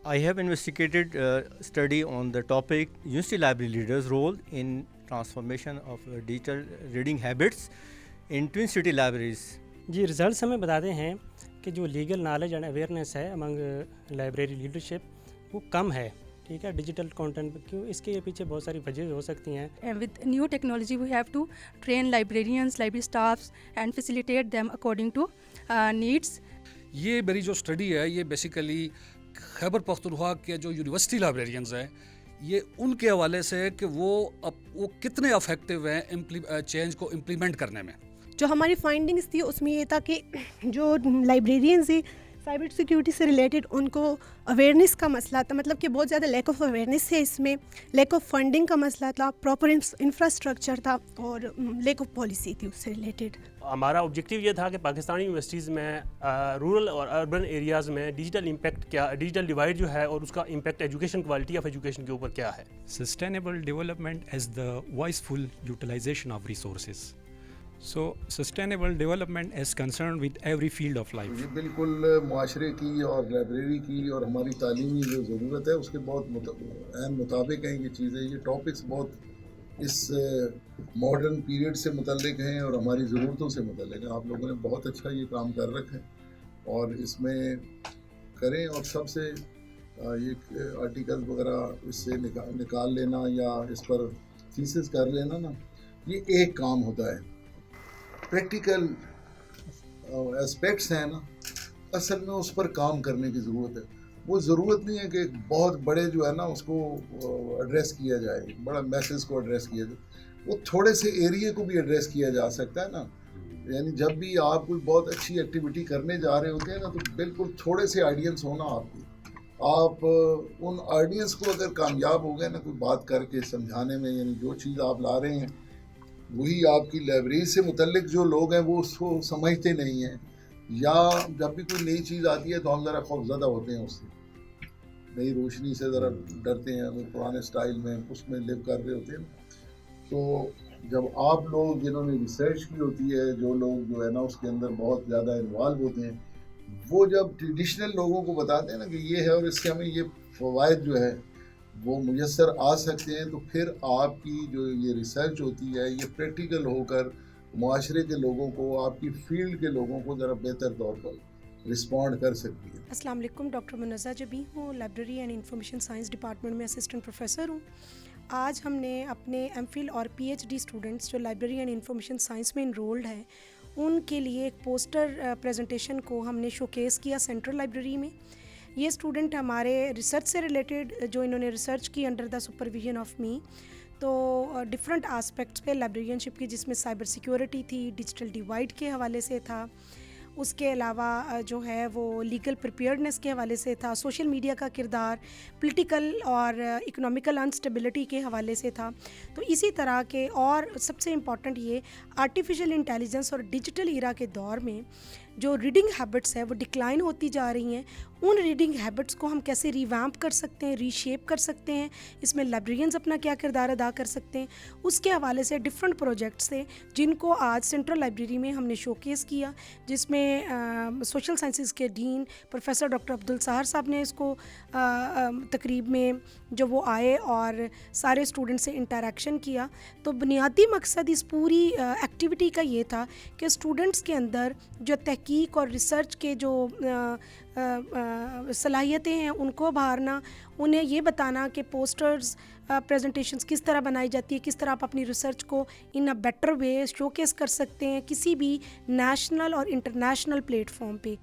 I have investigated study on the topic University Library Leaders' role in transformation of digital reading habits in Twin City libraries. جی results ہمیں بتاتے ہیں کہ جو legal knowledge and awareness ہے امنگ library leadership وہ کم ہے. ٹھیک ہے, ڈیجیٹل کانٹینٹ کیوں, اس کے پیچھے بہت ساری وجہ ہو سکتی ہیں. With new technology we have to train librarians, library staffs and facilitate them according to needs. یہ میری جو اسٹڈی ہے یہ بیسیکلی خیبر پختونخوا کے جو یونیورسٹی لائبریرینز ہیں یہ ان کے حوالے سے کہ وہ کتنے افیکٹو ہیں چینج کو امپلیمنٹ کرنے میں. جو ہماری فائنڈنگس تھی اس میں یہ تھا کہ جو لائبریرینز ہیں سائبر سیکیورٹی سے ریلیٹڈ ان کو اویئرنیس کا مسئلہ تھا, مطلب کہ بہت زیادہ لیک آف اویئرنیس ہے, اس میں لیک آف فنڈنگ کا مسئلہ تھا, پراپر انفراسٹرکچر تھا اور لیک آف پالیسی تھی اس سے ریلیٹڈ. ہمارا آبجیکٹیو یہ تھا کہ پاکستانی یونیورسٹیز میں رورل اور اربن ایریاز میں ڈیجیٹل امپیکٹ کیا, ڈیجیٹل ڈیوائڈ جو ہے اور اس کا impact education, quality of education کے اوپر کیا ہے. Sustainable development as the wiseful utilization of resources. So sustainable development is concerned with every field of life. یہ بالکل معاشرے کی اور لائبریری کی اور ہماری تعلیمی جو ضرورت ہے اس کے بہت عین مطابق ہیں یہ چیزیں. یہ ٹاپکس بہت اس ماڈرن پیریڈ سے متعلق ہیں اور ہماری ضرورتوں سے متعلق ہیں. آپ لوگوں نے بہت اچھا یہ کام کر رکھا ہے اور اس میں کریں, اور سب سے یہ آرٹیکل وغیرہ اس سے نکال لینا یا اس پر تھیسس کر لینا نا, یہ ایک کام ہوتا ہے. پریکٹیکل اسپیکٹس ہیں نا, اصل میں اس پر کام کرنے کی ضرورت ہے. وہ ضرورت نہیں ہے کہ بہت بڑے جو ہے نا اس کو ایڈریس کیا جائے, بڑا میسز کو ایڈریس کیا جائے. وہ تھوڑے سے ایریے کو بھی ایڈریس کیا جا سکتا ہے نا. یعنی جب بھی آپ کوئی بہت اچھی ایکٹیویٹی کرنے جا رہے ہوتے ہیں نا تو بالکل تھوڑے سے آئیڈینس ہونا آپ کی, آپ ان آئیڈینس کو اگر کامیاب ہو گئے نا کوئی بات کر کے سمجھانے میں, یعنی جو چیز آپ لا رہے ہیں وہی آپ کی لائبریری سے متعلق جو لوگ ہیں وہ اس کو سمجھتے نہیں ہیں, یا جب بھی کوئی نئی چیز آتی ہے تو ہم ذرا خوفزدہ ہوتے ہیں, اس سے نئی روشنی سے ذرا ڈرتے ہیں, وہ پرانے سٹائل میں اس میں لیو کر رہے ہوتے ہیں. تو جب آپ لوگ جنہوں نے ریسرچ کی ہوتی ہے, جو لوگ جو ہے نا اس کے اندر بہت زیادہ انوالو ہوتے ہیں, وہ جب ٹریڈیشنل لوگوں کو بتاتے ہیں نا کہ یہ ہے اور اس کے ہمیں یہ فوائد جو ہے وہ میسر آ سکتے ہیں, تو پھر آپ کی جو یہ ریسرچ ہوتی ہے یہ پریکٹیکل ہو کر معاشرے کے لوگوں کو, آپ کی فیلڈ کے لوگوں کو ذرا بہتر طور پر رسپونڈ کر سکتی ہے. السلام علیکم, ڈاکٹر منزہ جبی ہوں, library and information science department میں اسسٹنٹ پروفیسر ہوں. آج ہم نے اپنے ایم فل اور پی ایچ ڈی اسٹوڈنٹس جو لائبریری اینڈ انفارمیشن سائنس میں انرولڈ ہیں ان کے لیے ایک پوسٹر پریزنٹیشن کو ہم نے شوکیس کیا سینٹرل لائبریری میں. یہ اسٹوڈنٹ ہمارے ریسرچ سے ریلیٹڈ جو انہوں نے ریسرچ کی under the supervision of me, تو ڈفرینٹ آسپیکٹس پہ لائبریرین شپ کی, جس میں سائبر سیکیورٹی تھی, ڈیجیٹل ڈیوائڈ کے حوالے سے تھا, اس کے علاوہ جو ہے وہ لیگل پریپیئرڈنس کے حوالے سے تھا, سوشل میڈیا کا کردار, پولیٹیکل اور اکنامیکل انسٹیبلٹی کے حوالے سے تھا. تو اسی طرح کے, اور سب سے امپورٹنٹ یہ آرٹیفیشیل انٹیلیجنس اور ڈیجیٹل ایرا کے دور میں جو ریڈنگ ہیبٹس ہے وہ ڈکلائن ہوتی جا رہی ہیں, ان ریڈنگ ہیبٹس کو ہم کیسے ریویمپ کر سکتے ہیں, ری شیپ کر سکتے ہیں, اس میں لائبریرینز اپنا کیا کردار ادا کر سکتے ہیں, اس کے حوالے سے ڈفرینٹ پروجیکٹس تھے جن کو آج سینٹرل لائبریری میں ہم نے شوکیس کیا, جس میں سوشل سائنسز کے ڈین پروفیسر ڈاکٹر عبدالسہار صاحب نے اس کو تقریب میں جو وہ آئے اور سارے اسٹوڈنٹ سے انٹریکشن کیا. تو بنیادی مقصد اس پوری ایکٹیویٹی کا یہ تھا کہ اسٹوڈنٹس کے اندر جو تحقیق اور ریسرچ کے جو صلاحیتیں ہیں ان کو ابھارنا, انہیں یہ بتانا کہ پوسٹرز پریزنٹیشنز کس طرح بنائی جاتی ہے, کس طرح آپ اپنی ریسرچ کو ان a better way show case کر سکتے ہیں کسی بھی نیشنل اور انٹرنیشنل پلیٹ فارم پہ.